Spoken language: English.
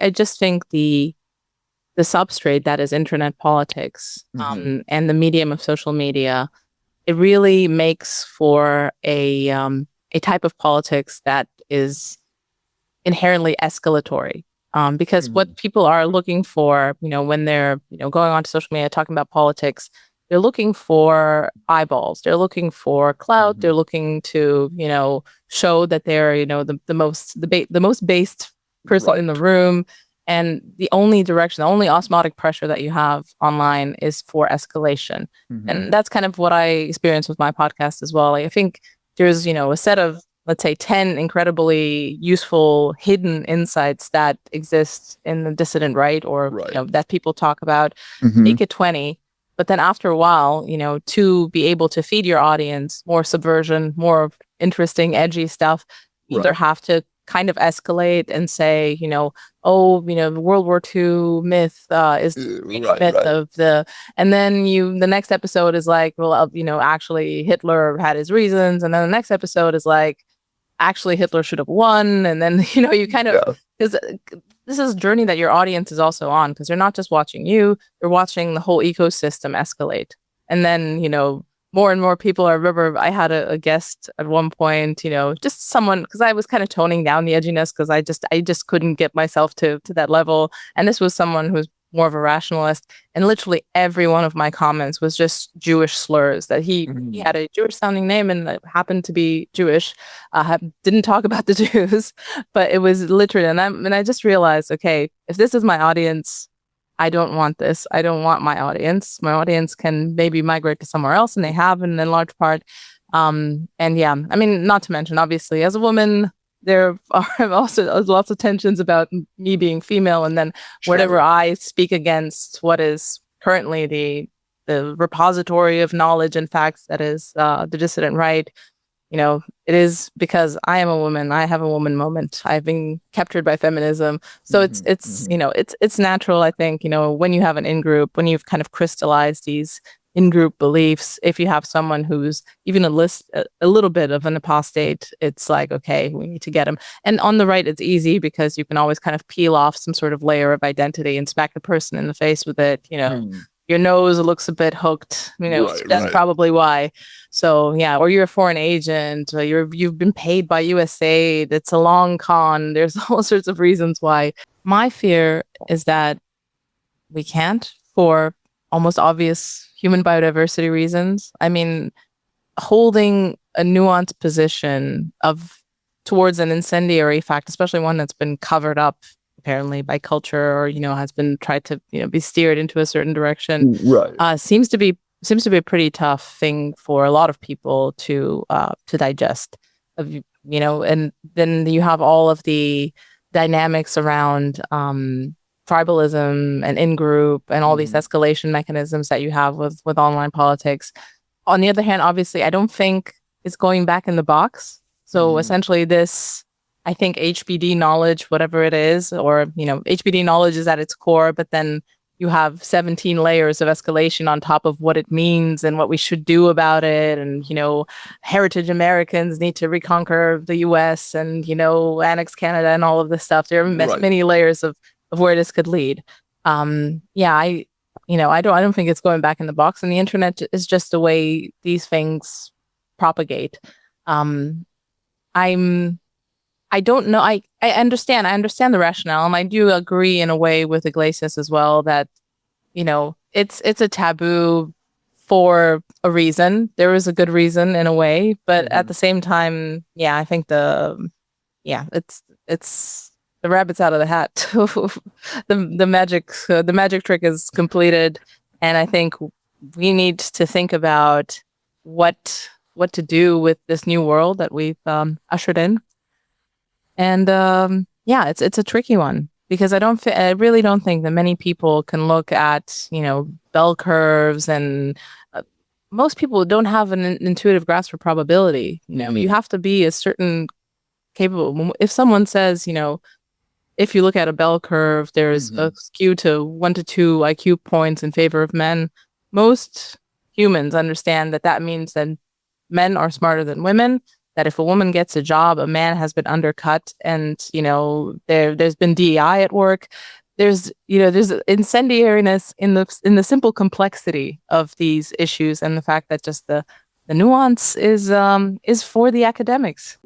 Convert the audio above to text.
I just think the substrate that is internet politics, and the medium of social media, it really makes for a type of politics that is inherently escalatory. Because what people are looking for, when they're, going onto social media talking about politics, they're looking for eyeballs. They're looking for clout. They're looking to, show that they're, the most based person in the room. And the only osmotic pressure that you have online is for escalation. And that's kind of what I experienced with my podcast as well. Like, I think there's, a set of, let's say, 10 incredibly useful hidden insights that exist in the dissident right, or that people talk about. Make it 20. But then after a while, to be able to feed your audience more subversion, more interesting, edgy stuff, you either have to kind of escalate and say, the World War II myth is the myth of the, and then the next episode is like, well, actually Hitler had his reasons, and then the next episode is like, actually Hitler should have won, and then you kind of, because this is a journey that your audience is also on, because they're not just watching you, they're watching the whole ecosystem escalate. And then more and more people. I remember I had a guest at one point, just someone, because I was kind of toning down the edginess, because I just couldn't get myself to that level. And this was someone who's more of a rationalist, and literally every one of my comments was just Jewish slurs, that he had a Jewish sounding name and happened to be Jewish. Didn't talk about the Jews, but it was literally, and I just realized, okay, if this is my audience, I don't want this. I don't want my audience. My audience can maybe migrate to somewhere else, and they have in large part. And yeah, I mean, not to mention, obviously, as a woman, there are also lots of tensions about me being female, and then whatever I speak against what is currently the repository of knowledge and facts that is the dissident right. It is because I am a woman. I have a woman moment. I've been captured by feminism. So it's natural, I think, when you have an in-group, when you've kind of crystallized these in-group beliefs, if you have someone who's even a little bit of an apostate, it's like, okay, we need to get him. And on the right, it's easy because you can always kind of peel off some sort of layer of identity and smack the person in the face with it, Your nose looks a bit hooked, that's probably why. So yeah, or you're a foreign agent, or you've been paid by USAID. It's a long con. There's all sorts of reasons why. My fear is that we can't, for almost obvious human biodiversity reasons. I mean, holding a nuanced position towards an incendiary fact, especially one that's been covered up apparently by culture, or has been tried to be steered into a certain direction, seems to be a pretty tough thing for a lot of people to digest. And then you have all of the dynamics around tribalism and in-group and all these escalation mechanisms that you have with online politics. On the other hand, obviously, I don't think it's going back in the box. So essentially this, I think HBD knowledge, whatever it is, or, HBD knowledge is at its core, but then you have 17 layers of escalation on top of what it means and what we should do about it. And, heritage Americans need to reconquer the US and, annex Canada and all of this stuff. There are many layers of where this could lead. I don't think it's going back in the box, and the internet is just the way these things propagate. I don't know. I understand the rationale, and I do agree in a way with Iglesias as well that, it's a taboo for a reason. There is a good reason in a way, but at the same time, I think it's the rabbit's out of the hat. the magic trick is completed, and I think we need to think about what to do with this new world that we've ushered in. And it's a tricky one, because I really don't think that many people can look at bell curves, and most people don't have an intuitive grasp for probability. You have to be a certain capable. If someone says, if you look at a bell curve, there's a skew to 1 to 2 IQ points in favor of men. Most humans understand that means that men are smarter than women, that if a woman gets a job, a man has been undercut, and there's been DEI at work. There's incendiariness in the simple complexity of these issues, and the fact that just the nuance is for the academics.